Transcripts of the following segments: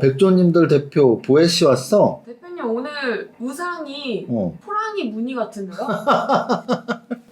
백조님들 대표 보혜씨 왔어? 대표님 오늘 무상이 어. 호랑이 무늬 같은데요?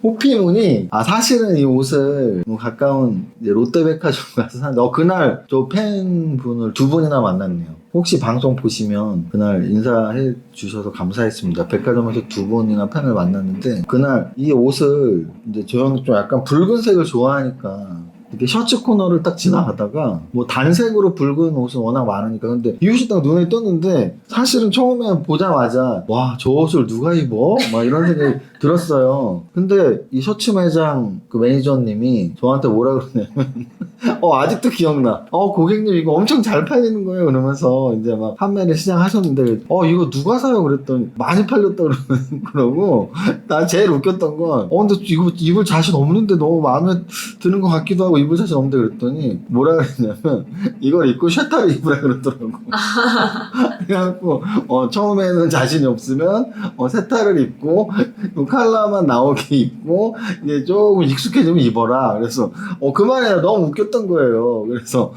호피무늬. 사실은 이 옷을 뭐 가까운 이제 롯데백화점 가서 샀는데, 그날 저 팬분을 두 분이나 만났네요. 혹시 방송 보시면 그날 인사해 주셔서 감사했습니다. 백화점에서 두 분이나 팬을 만났는데, 그날 이 옷을 이제 저 형이 좀 약간 붉은색을 좋아하니까 이렇게 셔츠 코너를 딱 지나가다가 뭐 단색으로 붉은 옷은 워낙 많으니까, 근데 이 옷이 딱 눈에 떴는데, 사실은 처음에 보자마자 와, 저 옷을 누가 입어? 막 이런 생각이 들었어요. 근데 이 셔츠 매장 그 매니저님이 저한테 뭐라 그러냐면 아직도 기억나. 고객님 이거 엄청 잘 팔리는 거예요. 그러면서 이제 막 판매를 시작하셨는데, 이거 누가 사요? 그랬더니 많이 팔렸다 그러고, 난 제일 웃겼던 건, 근데 이거 입을 자신 없는데 너무 마음에 드는 것 같기도 하고 입을 자신 없는데, 그랬더니 뭐라 그랬냐면 이걸 입고 셔타를 입으라 그러더라고. 그래갖고 처음에는 자신이 없으면 세타를 입고 컬러만 나오게 입고 이제 조금 익숙해지면 입어라. 그래서 그만해. 너무 웃겼던 거예요. 그래서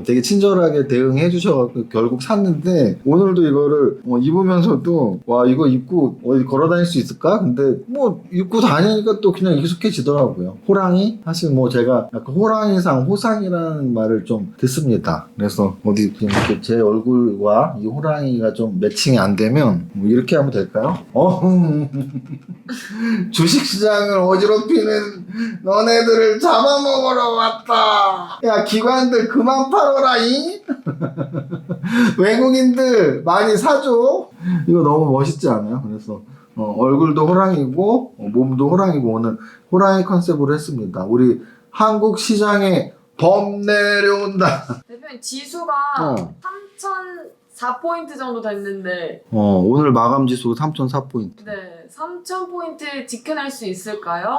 되게 친절하게 대응해 주셔가지고 결국 샀는데, 오늘도 이거를 입으면서도 와, 이거 입고 어디 걸어 다닐 수 있을까? 근데 뭐 입고 다니니까 또 그냥 익숙해지더라고요. 호랑이? 사실 뭐 제가 약간 호랑이상 호상이라는 말을 좀 듣습니다. 그래서 어디 이렇게 제 얼굴과 이 호랑이가 좀 매칭이 안 되면 뭐 이렇게 하면 될까요? 주식시장을 어지럽히는 너네들을 잡아먹으러 왔다. 야, 기관들 그만 팔아라잉. 외국인들 많이 사줘. 이거 너무 멋있지 않아요? 그래서 얼굴도 호랑이고 몸도 호랑이고, 오늘 호랑이 컨셉으로 했습니다. 우리 한국 시장에 범 내려온다. 대표님 지수가 어. 3,004포인트 정도 됐는데 오늘 마감 지수 3,004포인트. 네, 3,000포인트 지켜낼 수 있을까요?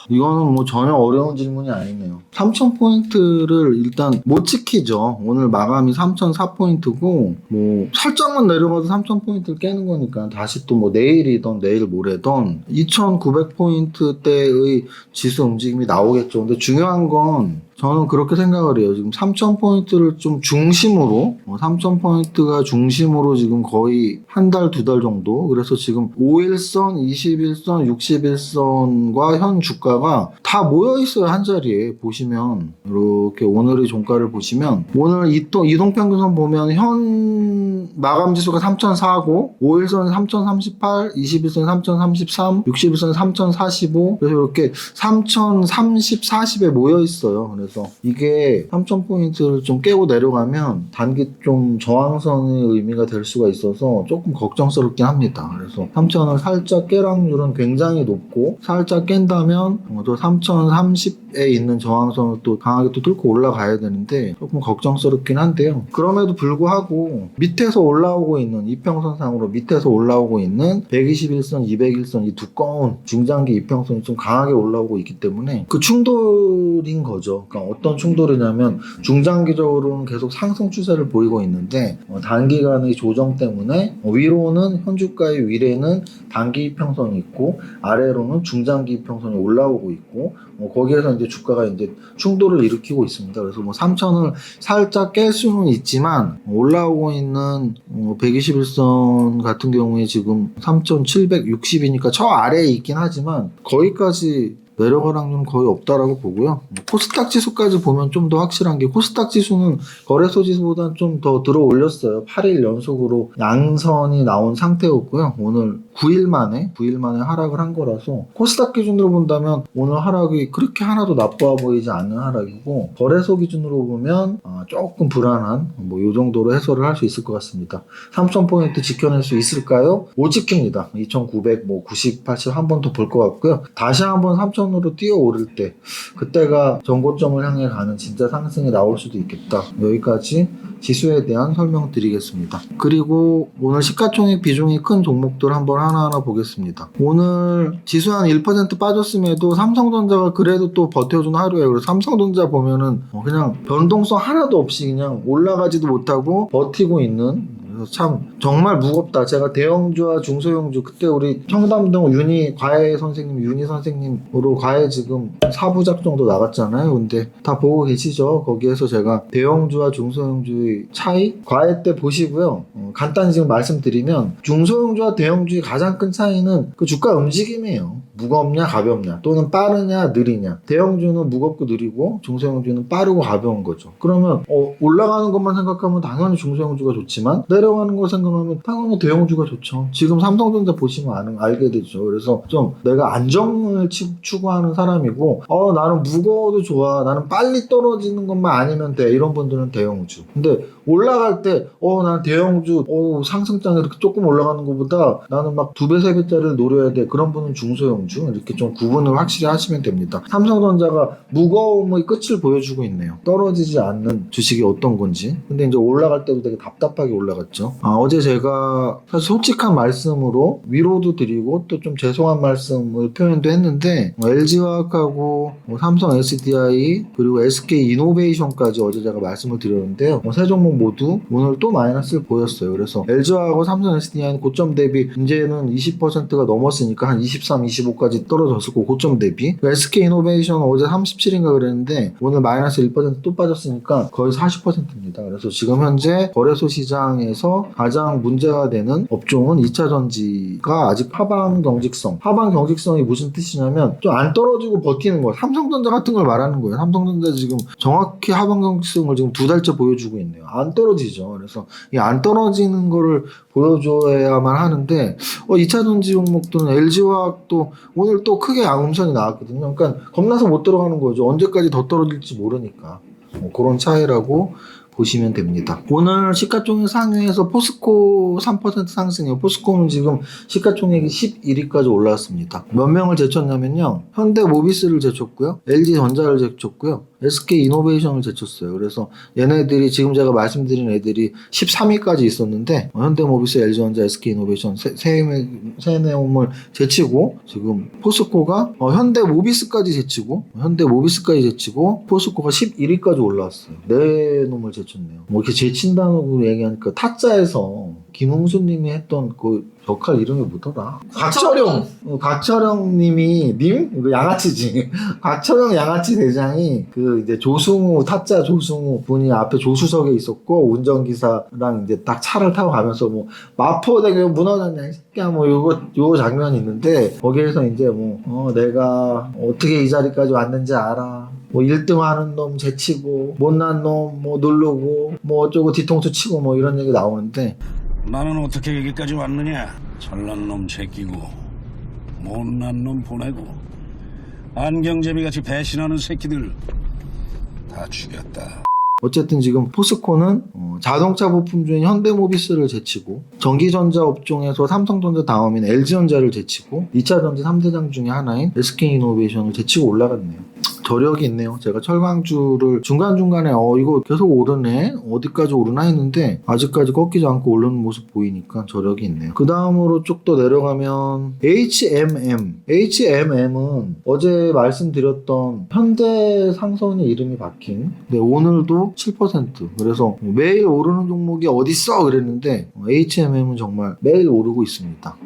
이거는 뭐 전혀 어려운 질문이 아니네요. 3,000포인트를 일단 못 지키죠. 오늘 마감이 3,004포인트고, 뭐 살짝만 내려가도 3,000포인트를 깨는 거니까 다시 또 뭐 내일이던 내일 모레던 2,900포인트대의 지수 움직임이 나오겠죠. 근데 중요한 건 저는 그렇게 생각을 해요. 지금 3,000포인트를 좀 중심으로, 3,000포인트가 중심으로 지금 거의 한 달, 두 달 정도. 그래서 지금 5일선, 21선, 61선과 현 주가가 다 모여있어요. 한 자리에. 보시면, 이렇게 오늘의 종가를 보시면, 오늘 이동평균선 보면 현 마감지수가 3,004고, 5일선이 3,038, 21선이 3,033, 61선이 3,045. 그래서 이렇게 3,030, 40에 모여있어요. 그래서 이게 3,000포인트를 좀 깨고 내려가면 단기 좀 저항선의 의미가 될 수가 있어서 조금 걱정스럽긴 합니다. 그래서 3,000을 살짝 깰 확률은 굉장히 높고, 살짝 깬다면 또 3,030에 있는 저항선을 또 강하게 또 뚫고 올라가야 되는데 조금 걱정스럽긴 한데요. 그럼에도 불구하고 밑에서 올라오고 있는, 이평선상으로 밑에서 올라오고 있는 121선, 201선 이 두꺼운 중장기 이평선이 좀 강하게 올라오고 있기 때문에 그 충돌인 거죠. 그러니까 어떤 충돌이냐면, 중장기적으로는 계속 상승 추세를 보이고 있는데 단기간의 조정 때문에 위로는 현주가의 위례는 단기 이평선이 있고, 아래로는 중장기 이평선이 올라오고 있고, 거기에서 이제 주가가 이제 충돌을 일으키고 있습니다. 그래서 뭐 3,000을 살짝 깰 수는 있지만, 올라오고 있는 121선 같은 경우에 지금 3,760이니까 저 아래에 있긴 하지만 거기까지 내려갈 확률은 거의 없다라고 보고요. 코스닥 지수까지 보면 좀 더 확실한 게, 코스닥 지수는 거래소 지수보다는 좀 더 들어 올렸어요. 8일 연속으로 양선이 나온 상태였고요. 오늘 9일 만에 하락을 한 거라서, 코스닥 기준으로 본다면 오늘 하락이 그렇게 하나도 나빠 보이지 않는 하락이고, 거래소 기준으로 보면 조금 불안한 뭐 이 정도로 해설을 할 수 있을 것 같습니다. 3,000포인트 지켜낼 수 있을까요? 못 지킵니다. 2,900, 뭐 90, 80 한 번 더 볼 것 같고요. 다시 한번 3,000으로 뛰어오를 때, 그때가 전고점을 향해 가는 진짜 상승이 나올 수도 있겠다. 여기까지 지수에 대한 설명드리겠습니다. 그리고 오늘 시가총액 비중이 큰 종목들 한번 하나하나 보겠습니다. 오늘 지수 한 1% 빠졌음에도 삼성전자가 그래도 또 버텨준 하루예요. 그래서 삼성전자 보면은 그냥 변동성 하나도 없이 그냥 올라가지도 못하고 버티고 있는, 그래서 참 정말 무겁다. 제가 대형주와 중소형주 그때 우리 청담동 과외 선생님 윤희 선생님으로 과외 지금 4부작 정도 나갔잖아요. 근데 다 보고 계시죠? 거기에서 제가 대형주와 중소형주의 차이 과외 때 보시고요. 간단히 지금 말씀드리면 중소형주와 대형주의 가장 큰 차이는 그 주가 움직임이에요. 무겁냐 가볍냐 또는 빠르냐 느리냐. 대형주는 무겁고 느리고 중소형주는 빠르고 가벼운 거죠. 그러면 올라가는 것만 생각하면 당연히 중소형주가 좋지만 내려가는 거 생각하면 당연히 대형주가 좋죠. 지금 삼성전자 보시면 알게 되죠. 그래서 좀 내가 안정을 추구하는 사람이고 나는 무거워도 좋아. 나는 빨리 떨어지는 것만 아니면 돼. 이런 분들은 대형주. 근데 올라갈 때 나는 대형주 상승장에 이렇게 조금 올라가는 것보다 나는 막 2배 3배짜리를 노려야 돼. 그런 분은 중소형주. 이렇게 좀 구분을 확실히 하시면 됩니다. 삼성전자가 무거움의 끝을 보여주고 있네요. 떨어지지 않는 주식이 어떤 건지. 근데 이제 올라갈 때도 되게 답답하게 올라갔죠. 어제 제가 사실 솔직한 말씀으로 위로도 드리고 또 좀 죄송한 말씀을 표현도 했는데 LG화학하고 삼성 SDI 그리고 SK 이노베이션까지 어제 제가 말씀을 드렸는데요. 세 종목 모두 오늘 또 마이너스를 보였어요. 그래서 LG화학하고 삼성 SDI는 고점 대비 이제는 20%가 넘었으니까 한 23, 25까지 떨어졌을 거고 고점 대비. SK 이노베이션은 어제 37인가 그랬는데 오늘 마이너스 1% 또 빠졌으니까 거의 40%입니다. 그래서 지금 현재 거래소 시장에서 가장 문제가 되는 업종은 2차 전지가 아직 하방 경직성. 하방 경직성이 무슨 뜻이냐면 좀 안 떨어지고 버티는 거예요. 삼성전자 같은 걸 말하는 거예요. 삼성전자 지금 정확히 하방 경직성을 지금 2달째 보여주고 있네요. 안 떨어지죠. 그래서 이 안 떨어지는 거를 보여줘야만 하는데 2차 전지 종목들은 LG화학도 오늘 또 크게 음선이 나왔거든요. 그러니까 겁나서 못 들어가는 거죠. 언제까지 더 떨어질지 모르니까. 그런 차이라고 보시면 됩니다. 오늘 시가총액 상위에서 포스코 3% 상승이에요. 포스코는 지금 시가총액이 11위까지 올라왔습니다. 몇 명을 제쳤냐면요. 현대모비스를 제쳤고요. LG전자를 제쳤고요. SK이노베이션을 제쳤어요. 그래서 얘네들이 지금 제가 말씀드린 애들이 13위까지 있었는데 현대모비스, LG전자, SK이노베이션 세 내용을 제치고 지금 포스코가 현대모비스까지 제치고 포스코가 11위까지 올라왔어요. 네 놈을 제쳤네요. 이렇게 제친다고 얘기하니까 타짜에서 김웅수님이 했던 그 역할 이름이 뭐더라? 곽철영 님이 이거 양아치지. 곽철영 양아치 대장이 그 이제 타짜 조승우 분이 앞에 조수석에 있었고 운전기사랑 이제 딱 차를 타고 가면서 마포대교 무너졌냐 이 새끼야 요 장면이 있는데 거기에서 이제 내가 어떻게 이 자리까지 왔는지 알아. 1등 하는 놈 제치고 못난 놈 누르고 어쩌고 뒤통수 치고 이런 얘기 나오는데 나는 어떻게 여기까지 왔느냐? 잘난 놈 제끼고 못난 놈 보내고 안경제비같이 배신하는 새끼들 다 죽였다. 어쨌든 지금 포스코는 자동차 부품주인 현대모비스를 제치고 전기전자 업종에서 삼성전자 다음인 LG전자를 제치고 2차 전지 3대장 중에 하나인 SK이노베이션을 제치고 올라갔네요. 저력이 있네요. 제가 철강주를 중간중간에 이거 계속 오르네 어디까지 오르나 했는데 아직까지 꺾이지 않고 오르는 모습 보이니까 저력이 있네요. 그 다음으로 쭉 더 내려가면 HMM은 어제 말씀드렸던 현대상선이 이름이 바뀐 오늘도 7% 그래서 매일 오르는 종목이 어딨어 그랬는데 HMM은 정말 매일 오르고 있습니다.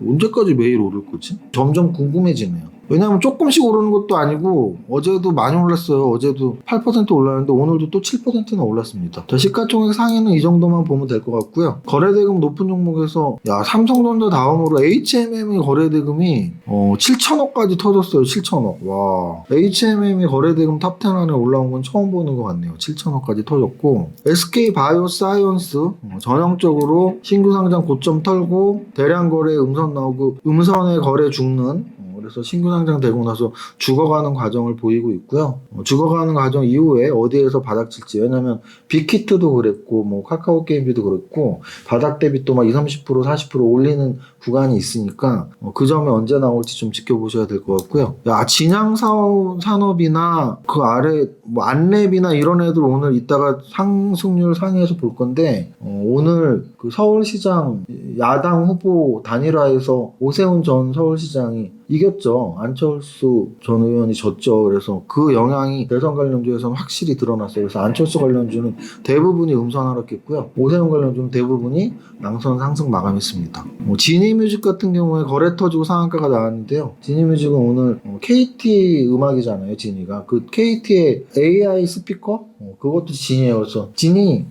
언제까지 매일 오를 거지? 점점 궁금해지네요. 왜냐면 조금씩 오르는 것도 아니고 어제도 많이 올랐어요. 어제도 8% 올랐는데 오늘도 또 7%나 올랐습니다. 자, 시가총액 상위는 이 정도만 보면 될 것 같고요. 거래대금 높은 종목에서 삼성전자 다음으로 HMM의 거래대금이 7천억까지 터졌어요. 7천억. 와. HMM이 거래대금 탑10 안에 올라온 건 처음 보는 것 같네요. 7천억까지 터졌고 SK바이오사이언스 전형적으로 신규 상장 고점 털고 대량 거래 음선 나오고 음선의 거래 죽는 그래서 신규 상장되고 나서 죽어가는 과정을 보이고 있고요. 죽어가는 과정 이후에 어디에서 바닥칠지 왜냐면 빅히트도 그랬고 카카오 게임즈도 그랬고 바닥 대비 또 20, 30%, 40% 올리는 구간이 있으니까 그 점이 언제 나올지 좀 지켜보셔야 될 것 같고요. 진양 산업이나 그 아래 뭐 안랩이나 이런 애들 오늘 이따가 상승률 상위에서 볼 건데 오늘 그 서울시장 야당 후보 단일화에서 오세훈 전 서울시장이 이겼죠. 안철수 전 의원이 졌죠. 그래서 그 영향이 대선 관련주에서는 확실히 드러났어요. 그래서 안철수 관련주는 대부분이 음선 하락했고요. 오세훈 관련주는 대부분이 양선 상승 마감했습니다. 지니뮤직 같은 경우에 거래 터지고 상한가가 나왔는데요. 지니뮤직은 오늘 KT 음악이잖아요. 지니가 그 KT의 AI 스피커 그것도 지니예요. 그래서 지니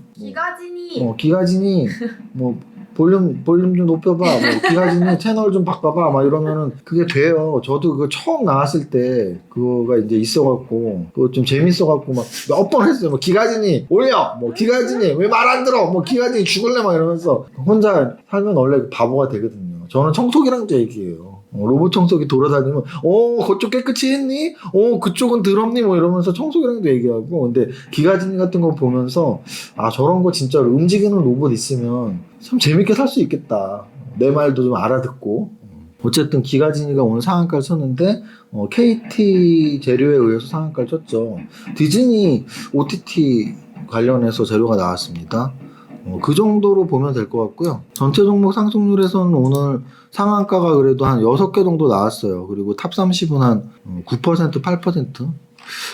기가지니 뭐 볼륨 좀 높여봐. 뭐 기가지니 채널 좀 바꿔봐. 막 이러면은 그게 돼요. 저도 그거 처음 나왔을 때 그거가 이제 있어갖고 그거 좀 재밌어갖고 막 몇 번 했어요. 뭐 기가지니 올려. 뭐 기가지니 왜 말 안 들어. 뭐 기가지니 죽을래 막 이러면서 혼자 살면 원래 바보가 되거든요. 저는 청소기랑도 얘기해요. 로봇 청소기 돌아다니면 그쪽 깨끗이 했니? 그쪽은 더럽니? 뭐 이러면서 청소기랑도 얘기하고. 근데 기가지니 같은 거 보면서 저런 거 진짜 움직이는 로봇 있으면 참 재밌게 살 수 있겠다. 내 말도 좀 알아듣고. 어쨌든 기가지니가 오늘 상한가를 쳤는데 KT 재료에 의해서 상한가를 쳤죠. 디즈니 OTT 관련해서 재료가 나왔습니다. 그 정도로 보면 될 것 같고요. 전체 종목 상승률에서는 오늘 상한가가 그래도 한 6개 정도 나왔어요. 그리고 탑 30은 한 9%, 8%.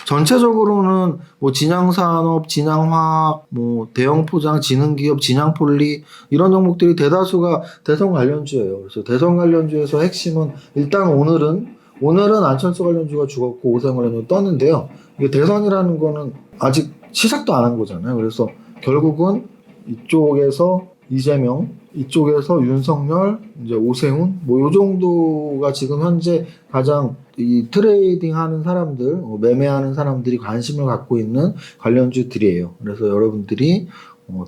전체적으로는 뭐 진양산업, 진양화학, 뭐 대형포장, 지능기업, 진양폴리 이런 종목들이 대다수가 대선 관련주예요. 그래서 대선 관련주에서 핵심은 일단 오늘은 안철수 관련주가 죽었고 오세훈 관련주가 떴는데요. 이게 대선이라는 거는 아직 시작도 안 한 거잖아요. 그래서 결국은 이쪽에서 이재명, 이쪽에서 윤석열, 이제 오세훈, 뭐 요 정도가 지금 현재 가장 이 트레이딩 하는 사람들, 매매하는 사람들이 관심을 갖고 있는 관련주들이에요. 그래서 여러분들이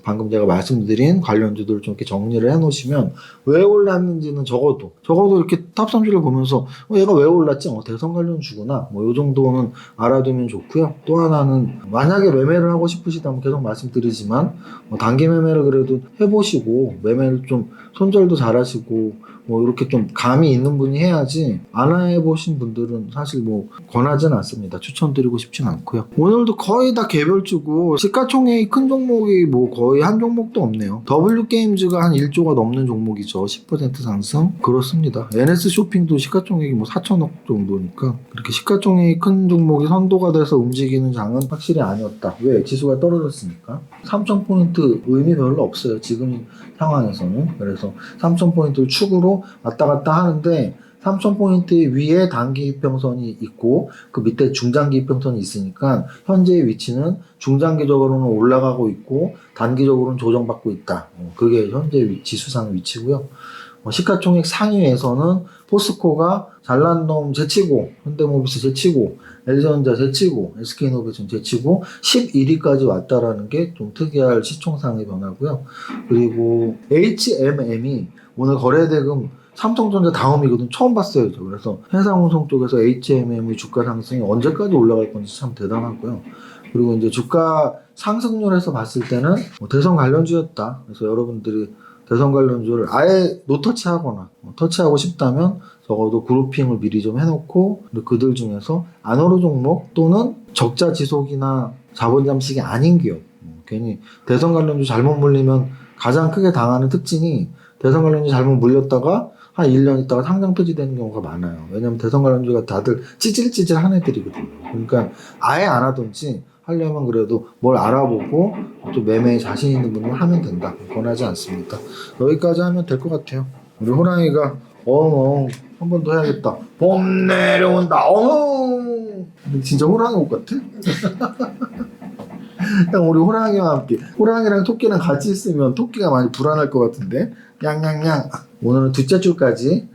방금 제가 말씀드린 관련주들을 좀 이렇게 정리를 해 놓으시면 왜 올랐는지는 적어도 이렇게 탑 30을 보면서 얘가 왜 올랐지? 대선 관련주구나. 뭐 요 정도는 알아두면 좋고요. 또 하나는 만약에 매매를 하고 싶으시다면 계속 말씀드리지만 단기 매매를 그래도 해보시고 매매를 좀 손절도 잘하시고 뭐 이렇게 좀 감이 있는 분이 해야지 안 해보신 분들은 사실 뭐 권하진 않습니다. 추천드리고 싶진 않고요. 오늘도 거의 다 개별주고 시가총액이 큰 종목이 뭐 거의 한 종목도 없네요. W게임즈가 한 1조가 넘는 종목이죠. 10% 상승 그렇습니다. NS쇼핑도 시가총액이 뭐 4천억 정도니까 그렇게 시가총액이 큰 종목이 선도가 돼서 움직이는 장은 확실히 아니었다. 왜? 지수가 떨어졌으니까. 3,000포인트 의미 별로 없어요. 지금 상황에서는. 그래서 3,000포인트를 축으로 왔다 갔다 하는데 3,000포인트 위에 단기 이평선이 있고 그 밑에 중장기 이평선이 있으니까 현재의 위치는 중장기적으로는 올라가고 있고 단기적으로는 조정받고 있다. 그게 현재 지수상 위치고요. 시가총액 상위에서는 포스코가 잘난 놈 제치고 현대모비스 제치고 LG전자 제치고 SK이노베이션 제치고 11위까지 왔다라는 게 좀 특이할 시총상의 변화고요. 그리고 HMM이 오늘 거래대금 삼성전자 다음이거든. 처음 봤어요. 그래서 해상운송 쪽에서 HMM의 주가 상승이 언제까지 올라갈 건지 참 대단하고요. 그리고 이제 주가 상승률에서 봤을 때는 대선 관련주였다. 그래서 여러분들이 대선 관련주를 아예 노터치하거나 터치하고 싶다면 적어도 그룹핑을 미리 좀 해놓고 그들 중에서 안오르 종목 또는 적자 지속이나 자본 잠식이 아닌 기업 괜히 대선 관련주 잘못 물리면 가장 크게 당하는 특징이 대선 관련주 잘못 물렸다가 한 1년 있다가 상장 폐지되는 경우가 많아요. 왜냐면 대선 관련주가 다들 찌질찌질한 애들이거든요. 그러니까 아예 안 하든지 하려면 그래도 뭘 알아보고 또 매매에 자신 있는 분은 하면 된다. 권하지 않습니다. 여기까지 하면 될 것 같아요. 우리 호랑이가 한 번 더 해야겠다. 봄 내려온다. 진짜 호랑이 옷 같아? 그냥 우리 호랑이와 함께 호랑이랑 토끼랑 같이 있으면 토끼가 많이 불안할 것 같은데 냥냥냥. 오늘은 둘째 줄까지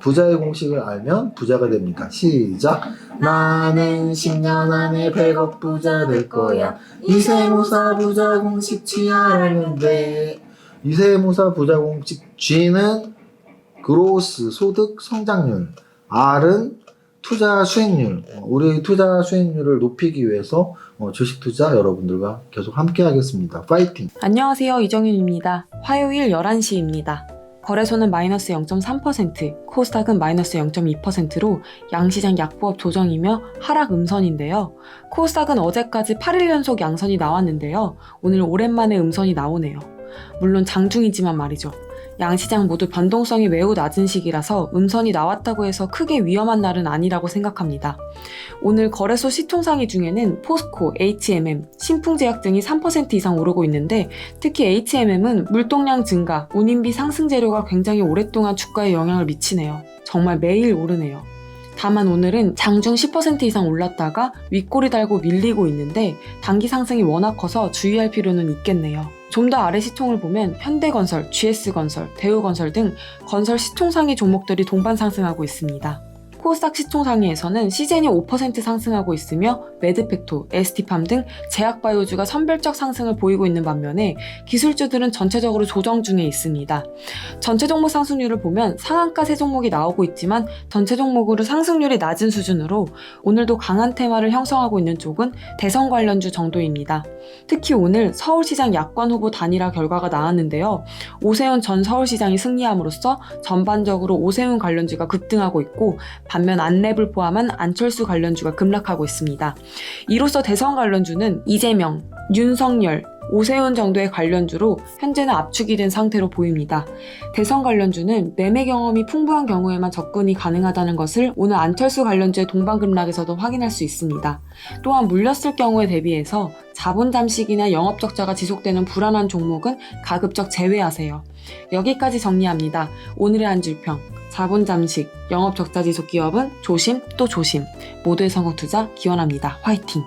부자의 공식을 알면 부자가 됩니다. 시작. 나는 10년 안에 100억 부자 될 거야. 이세무사 부자 공식 취하면 돼. 이세무사 부자 공식 G는 그로스 소득 성장률, R은 투자 수익률. 우리 투자 수익률을 높이기 위해서 주식 투자 여러분들과 계속 함께 하겠습니다. 파이팅! 안녕하세요. 이정윤입니다. 화요일 11시입니다. 거래소는 마이너스 0.3%, 코스닥은 마이너스 0.2%로 양시장 약보합 조정이며 하락 음선인데요. 코스닥은 어제까지 8일 연속 양선이 나왔는데요. 오늘 오랜만에 음선이 나오네요. 물론 장중이지만 말이죠. 양시장 모두 변동성이 매우 낮은 시기라서 음선이 나왔다고 해서 크게 위험한 날은 아니라고 생각합니다. 오늘 거래소 시총상위 중에는 포스코, H&M, 신풍제약 등이 3% 이상 오르고 있는데 특히 H&M은 물동량 증가, 운임비 상승 재료가 굉장히 오랫동안 주가에 영향을 미치네요. 정말 매일 오르네요. 다만 오늘은 장중 10% 이상 올랐다가 윗꼬리 달고 밀리고 있는데 단기 상승이 워낙 커서 주의할 필요는 있겠네요. 좀 더 아래 시총을 보면 현대건설, GS건설, 대우건설 등 건설 시총 상위 종목들이 동반 상승하고 있습니다. 코스닥 시총 상위에서는 시젠이 5% 상승하고 있으며 매드팩토, ST팜 등 제약바이오주가 선별적 상승을 보이고 있는 반면에 기술주들은 전체적으로 조정 중에 있습니다. 전체 종목 상승률을 보면 상한가 세 종목이 나오고 있지만 전체 종목으로 상승률이 낮은 수준으로 오늘도 강한 테마를 형성하고 있는 쪽은 대선 관련주 정도입니다. 특히 오늘 서울시장 야권 후보 단일화 결과가 나왔는데요. 오세훈 전 서울시장이 승리함으로써 전반적으로 오세훈 관련주가 급등하고 있고 반면 안랩을 포함한 안철수 관련주가 급락하고 있습니다. 이로써 대선 관련주는 이재명, 윤석열, 오세훈 정도의 관련주로 현재는 압축이 된 상태로 보입니다. 대선 관련주는 매매 경험이 풍부한 경우에만 접근이 가능하다는 것을 오늘 안철수 관련주의 동반급락에서도 확인할 수 있습니다. 또한 물렸을 경우에 대비해서 자본 잠식이나 영업 적자가 지속되는 불안한 종목은 가급적 제외하세요. 여기까지 정리합니다. 오늘의 한 줄평. 자본 잠식, 영업 적자 지속 기업은 조심 또 조심. 모두의 성공 투자 기원합니다. 화이팅!